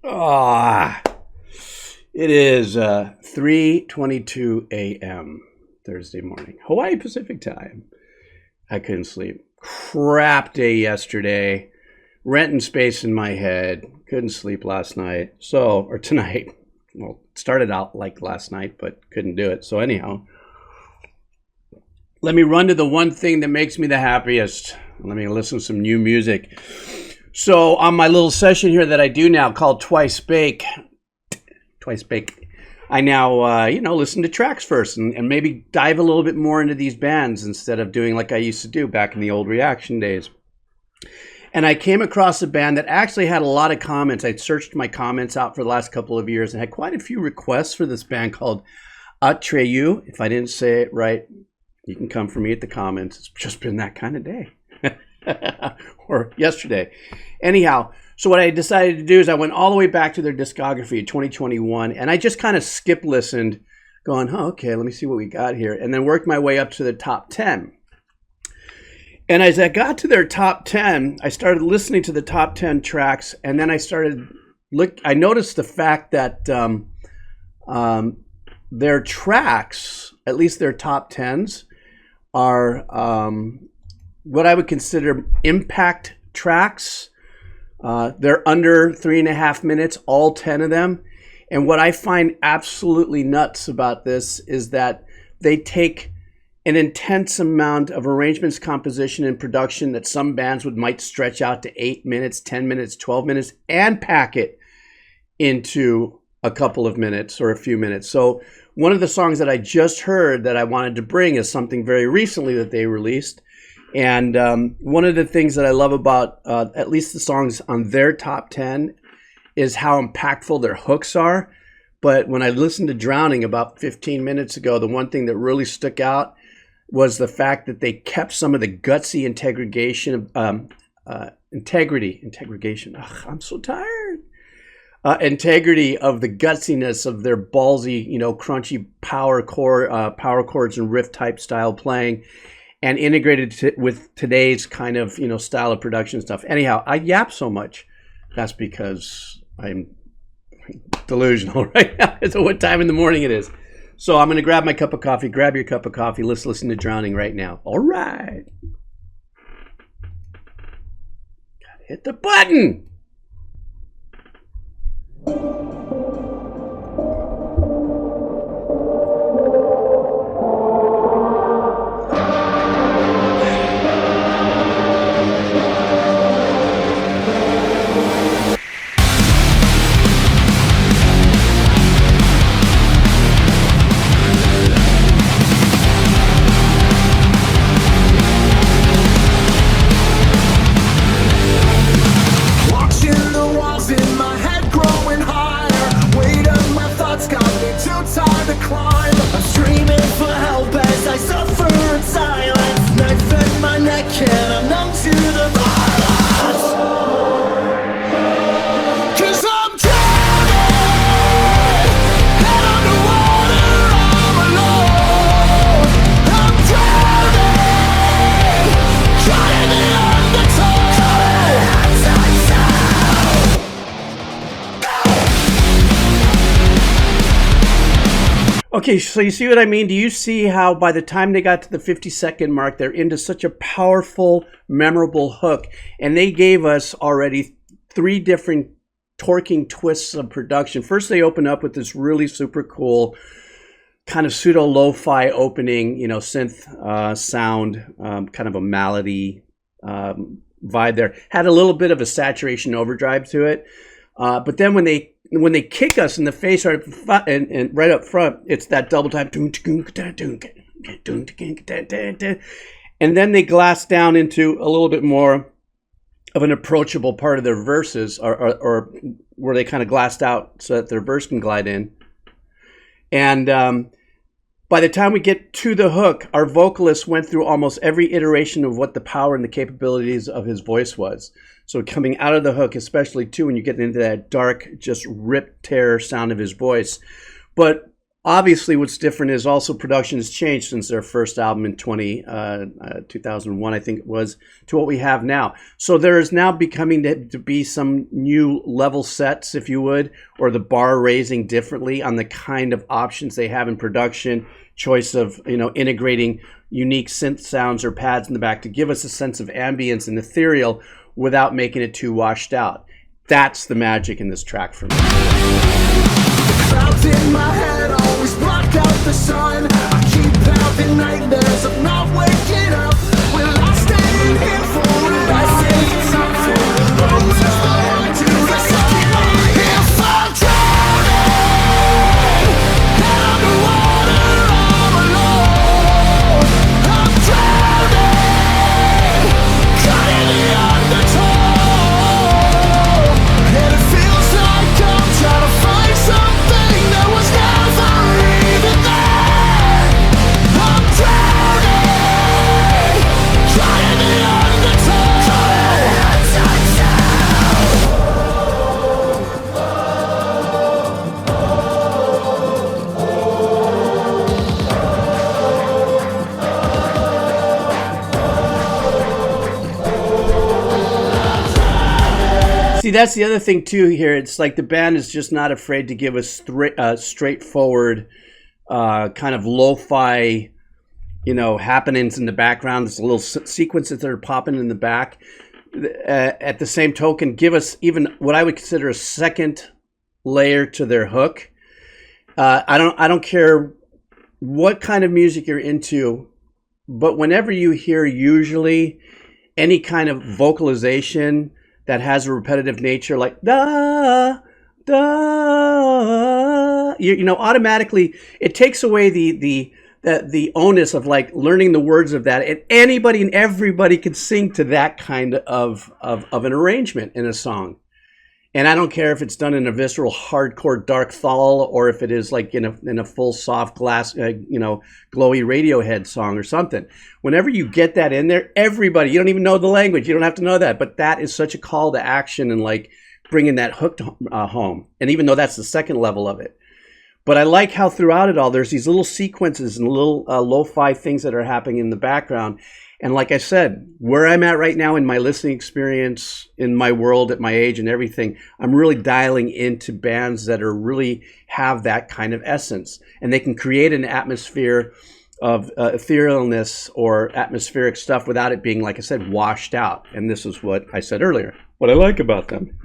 Ah, it is 3:22 a.m. Thursday morning, Hawaii Pacific time. I couldn't sleep. Crap day yesterday. Renting space in my head. Couldn't sleep last night. Or tonight. Well, it started out like last night, but couldn't do it. So anyhow, let me run to the one thing that makes me the happiest. Let me listen to some new music. So on my little session here that I do now called Twice Bake, I now, listen to tracks first and maybe dive a little bit more into these bands instead of doing like I used to do back in the old reaction days. And I came across a band that actually had a lot of comments. I'd searched my comments out for the last couple of years and had quite a few requests for this band called Atreyu. If I didn't say it right, you can come for me at the comments. It's just been that kind of day. Or yesterday. Anyhow, so what I decided to do is I went all the way back to their discography of 2021, and I just kind of skip listened, going, oh, okay, let me see what we got here, and then worked my way up to the top 10. And as I got to their top 10, I started listening to the top 10 tracks, and then I noticed the fact that their tracks, at least their top 10s, are what I would consider impact tracks. They're under 3.5 minutes, all 10 of them. And what I find absolutely nuts about this is that they take an intense amount of arrangements, composition, and production that some bands might stretch out to 8 minutes, 10 minutes, 12 minutes, and pack it into a couple of minutes or a few minutes. So one of the songs that I just heard that I wanted to bring is something very recently that they released. And one of the things that I love about at least the songs on their top 10 is how impactful their hooks are. But when I listened to Drowning about 15 minutes ago, the one thing that really stuck out was the fact that they kept some of the gutsy integration. I'm so tired. Integrity of the gutsiness of their ballsy, crunchy power chords and riff type style playing. And integrated with today's kind of, style of production stuff. Anyhow, I yap so much. That's because I'm delusional right now. So what time in the morning it is. So I'm going to grab my cup of coffee. Grab your cup of coffee. Let's listen to Drowning right now. All right. Gotta hit the button. Okay, so you see what I mean? Do you see how by the time they got to the 50-second mark, they're into such a powerful, memorable hook? And they gave us already 3 different torquing twists of production. First, they open up with this really super cool kind of pseudo lo-fi opening, synth sound, kind of a melody vibe there. Had a little bit of a saturation overdrive to it. But then when they kick us in the face and right up front, it's that double time. And then they glass down into a little bit more of an approachable part of their verses, or where they kind of glassed out so that their verse can glide in. And by the time we get to the hook, our vocalist went through almost every iteration of what the power and the capabilities of his voice was. So coming out of the hook, especially too, when you get into that dark, just rip tear sound of his voice. But Obviously, what's different is also production has changed since their first album in 2001, I think it was, to what we have now. So there is now becoming to be some new level sets, if you would, or the bar raising differently on the kind of options they have in production, choice of, integrating unique synth sounds or pads in the back to give us a sense of ambience and ethereal without making it too washed out. That's the magic in this track for me. Clouds in my head always block out the sun. I keep having nightmares of not waking up. Will I stay in here for it? I say something. Always the one to the sun. If I'm drowning underwater, I'm alone. I'm drowning, caught in the undertow, and it feels like I'm trying to find something that was never even there. I'm drowning, caught in the undertow. See, that's the other thing too here. It's like the band is just not afraid to give us straightforward, kind of lo-fi, happenings in the background. There's little sequences that are popping in the back. At the same token, give us even what I would consider a second layer to their hook. I don't care what kind of music you're into, but whenever you hear usually any kind of vocalization that has a repetitive nature, like da da, automatically it takes away the onus of like learning the words of that, and anybody and everybody can sing to that kind of an arrangement in a song. And I don't care if it's done in a visceral, hardcore, dark thal, or if it is like in a full, soft, glass, glowy Radiohead song or something. Whenever you get that in there, everybody, you don't even know the language, you don't have to know that, but that is such a call to action and like bringing that hook home. And even though that's the second level of it. But I like how throughout it all, there's these little sequences and little lo-fi things that are happening in the background. And like I said, where I'm at right now in my listening experience, in my world, at my age and everything, I'm really dialing into bands that are really have that kind of essence. And they can create an atmosphere of etherealness or atmospheric stuff without it being, like I said, washed out. And this is what I said earlier, what I like about them.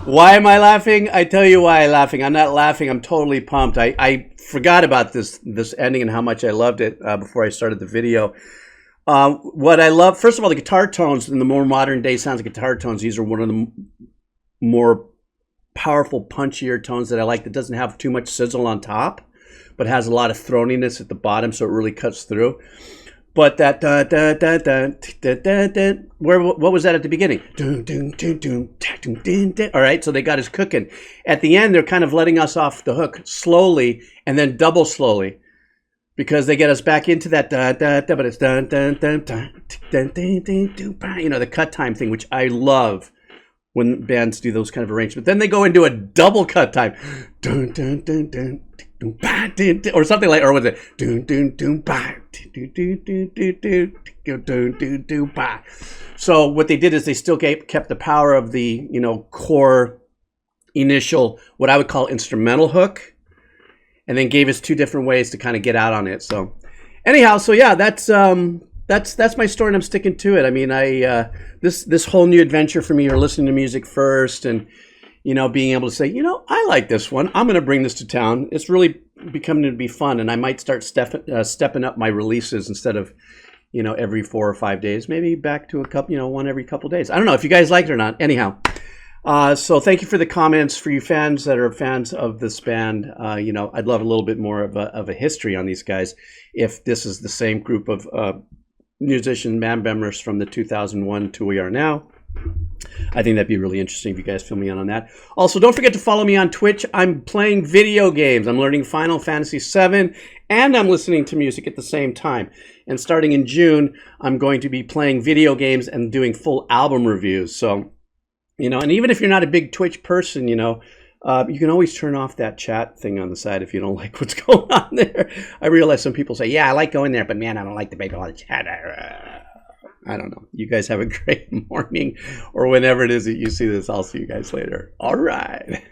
Why am I laughing? I tell you why I'm laughing. I'm not laughing. I'm totally pumped. I forgot about this ending and how much I loved it before I started the video. What I love, first of all, the guitar tones in the more modern day sounds of guitar tones. These are one of the more powerful, punchier tones that I like, that doesn't have too much sizzle on top, but has a lot of throatiness at the bottom, so it really cuts through. But that what was that at the beginning? All right, so they got us cooking. At the end, they're kind of letting us off the hook slowly and then double slowly, because they get us back into that but it's the cut time thing, which I love when bands do those kind of arrangements. Then they go into a double cut time, or something like, or was it so what they did is they still kept the power of the core initial, what I would call instrumental hook, and then gave us two different ways to kind of get out on it. So anyhow, so yeah, that's my story, and I'm sticking to it. I mean, this whole new adventure for me, or listening to music first, and being able to say, I like this one, I'm going to bring this to town. It's really becoming to be fun, and I might start stepping up my releases instead of, every 4 or 5 days, maybe back to a couple, one every couple days. I don't know if you guys like it or not. Anyhow, so thank you for the comments. For you fans that are fans of this band, I'd love a little bit more of a history on these guys. If this is the same group of musician band members from the 2001 to we are now, I think that'd be really interesting if you guys fill me in on that. Also, don't forget to follow me on Twitch. I'm playing video games. I'm learning Final Fantasy VII, and I'm listening to music at the same time. And starting in June, I'm going to be playing video games and doing full album reviews. So, and even if you're not a big Twitch person, you can always turn off that chat thing on the side if you don't like what's going on there. I realize some people say, yeah, I like going there, but man, I don't like the big all the chat. I don't know. You guys have a great morning, or whenever it is that you see this. I'll see you guys later. All right.